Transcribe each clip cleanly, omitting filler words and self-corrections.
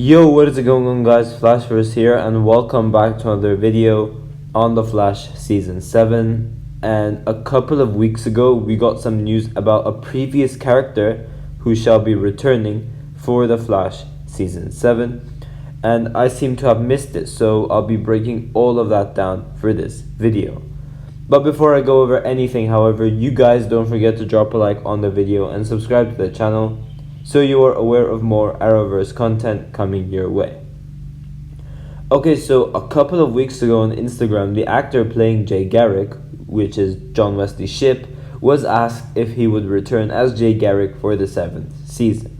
Yo, what is going on, guys? Flashverse here, and welcome back to another video on The Flash Season 7. And a couple of weeks ago, we got some news about a previous character who shall be returning for The Flash Season 7. And I seem to have missed it, so I'll be breaking all of that down for this video. But before I go over anything, however, you guys don't forget to drop a like on the video and subscribe to the channel, so you are aware of more Arrowverse content coming your way. Okay, so a couple of weeks ago on Instagram, the actor playing Jay Garrick, which is John Wesley Shipp, was asked if he would return as Jay Garrick for the 7th season.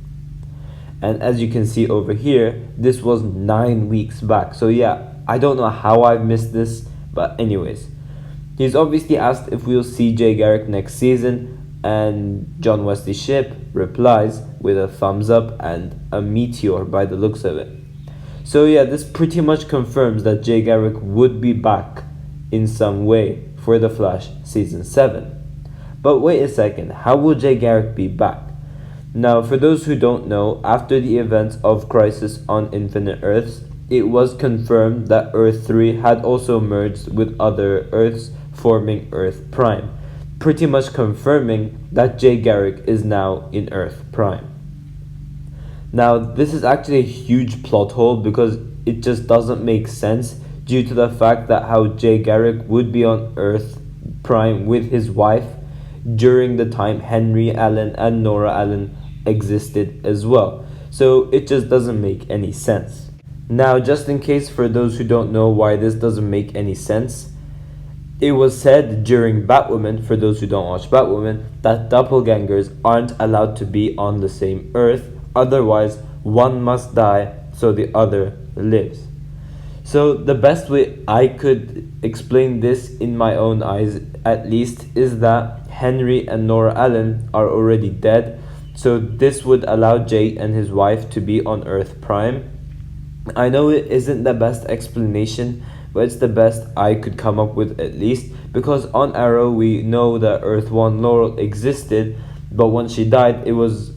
And as you can see over here, this was 9 weeks back. So yeah, I don't know how I've missed this, but anyways. He's obviously asked if we'll see Jay Garrick next season, and John Wesley Shipp replies with a thumbs up and a meteor by the looks of it. So yeah, this pretty much confirms that Jay Garrick would be back in some way for The Flash Season 7. But wait a second, how will Jay Garrick be back? Now, for those who don't know, after the events of Crisis on Infinite Earths, it was confirmed that Earth 3 had also merged with other Earths, forming Earth Prime, pretty much confirming that Jay Garrick is now in Earth Prime. Now, this is actually a huge plot hole because it just doesn't make sense due to the fact that how Jay Garrick would be on Earth Prime with his wife during the time Henry Allen and Nora Allen existed as well. So it just doesn't make any sense. Now, just in case for those who don't know why this doesn't make any sense, it was said during Batwoman, for those who don't watch Batwoman, that doppelgangers aren't allowed to be on the same Earth, otherwise one must die so the other lives. So the best way I could explain this in my own eyes at least is that Henry and Nora Allen are already dead, so this would allow Jay and his wife to be on Earth Prime. I know it isn't the best explanation, but it's the best I could come up with at least, because on Arrow we know that Earth 1 Laurel existed, but when she died it was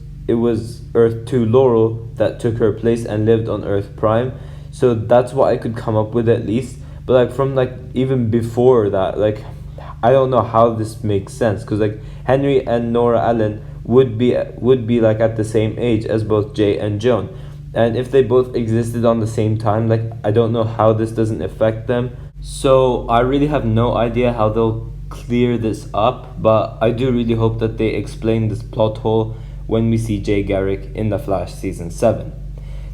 Earth 2 Laurel that took her place and lived on Earth Prime. So that's what I could come up with at least. But like from like even before that, like I don't know how this makes sense, because like Henry and Nora Allen would be like at the same age as both Jay and Joan. And if they both existed on the same time, like I don't know how this doesn't affect them. So I really have no idea how they'll clear this up, but I do really hope that they explain this plot hole when we see Jay Garrick in The Flash Season 7.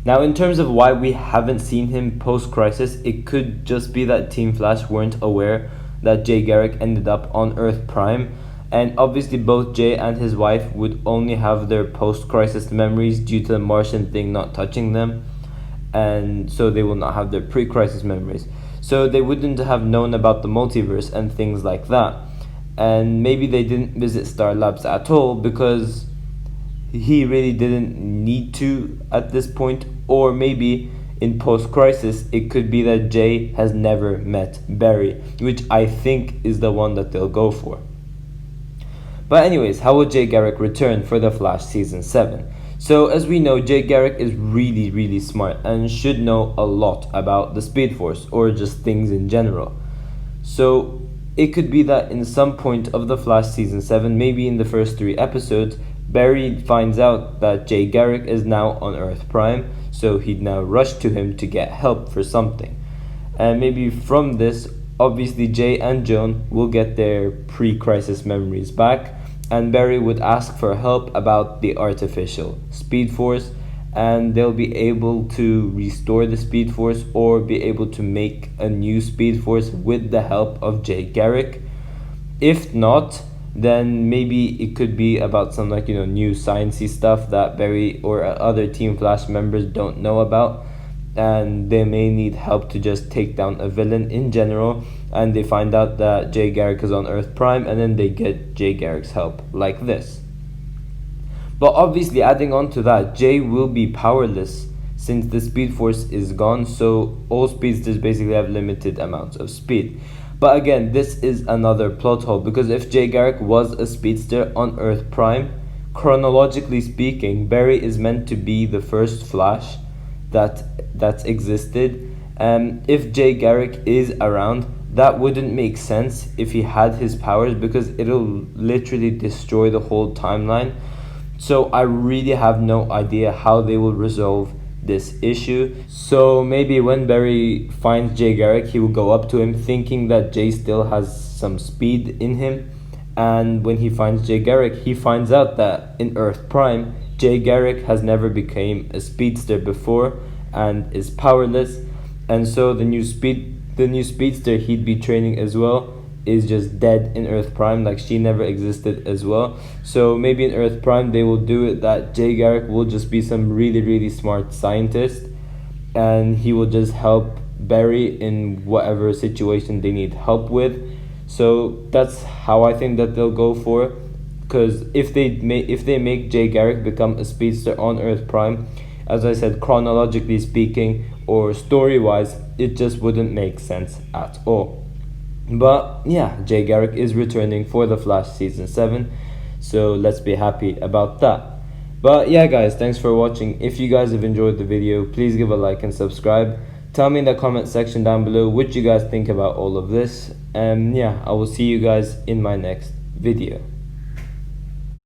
Now, in terms of why we haven't seen him post-Crisis, it could just be that Team Flash weren't aware that Jay Garrick ended up on Earth Prime. And obviously both Jay and his wife would only have their post-crisis memories due to the Martian thing not touching them. And so they will not have their pre-crisis memories. So they wouldn't have known about the multiverse and things like that. And maybe they didn't visit Star Labs at all because he really didn't need to at this point. Or maybe in post-crisis it could be that Jay has never met Barry, which I think is the one that they'll go for. But anyways, how will Jay Garrick return for The Flash Season 7? So as we know, Jay Garrick is really smart and should know a lot about the Speed Force or just things in general. So it could be that in some point of The Flash Season 7, maybe in the first 3 episodes, Barry finds out that Jay Garrick is now on Earth Prime, so he'd now rush to him to get help for something. And maybe from this, obviously Jay and Joan will get their pre-crisis memories back, and Barry would ask for help about the artificial Speed Force, and they'll be able to restore the Speed Force or be able to make a new Speed Force with the help of Jay Garrick. If not, then maybe it could be about some new sciencey stuff that Barry or other Team Flash members don't know about, and they may need help to just take down a villain in general, and they find out that Jay Garrick is on Earth Prime, and then they get Jay Garrick's help like this. But obviously, adding on to that, Jay will be powerless since the Speed Force is gone, so all speedsters basically have limited amounts of speed. But again, this is another plot hole, because if Jay Garrick was a speedster on Earth Prime, chronologically speaking, Barry is meant to be the first Flash that's existed. If Jay Garrick is around, that wouldn't make sense if he had his powers, because it'll literally destroy the whole timeline. So I really have no idea how they will resolve this issue. So maybe when Barry finds Jay Garrick, he will go up to him thinking that Jay still has some speed in him. And when he finds Jay Garrick, he finds out that in Earth Prime, Jay Garrick has never became a speedster before and is powerless. And so the new speedster he'd be training as well is just dead in Earth Prime, like she never existed as well. So maybe in Earth Prime they will do it that Jay Garrick will just be some really smart scientist, and he will just help Barry in whatever situation they need help with. So that's how I think that they'll go for, because if they make Jay Garrick become a speedster on Earth Prime, as I said, chronologically speaking or story wise, it just wouldn't make sense at all. But yeah, Jay Garrick is returning for The Flash Season 7, so let's be happy about that. But yeah guys, thanks for watching. If you guys have enjoyed the video, please give a like and subscribe. Tell me in the comment section down below what you guys think about all of this. And yeah, I will see you guys in my next video.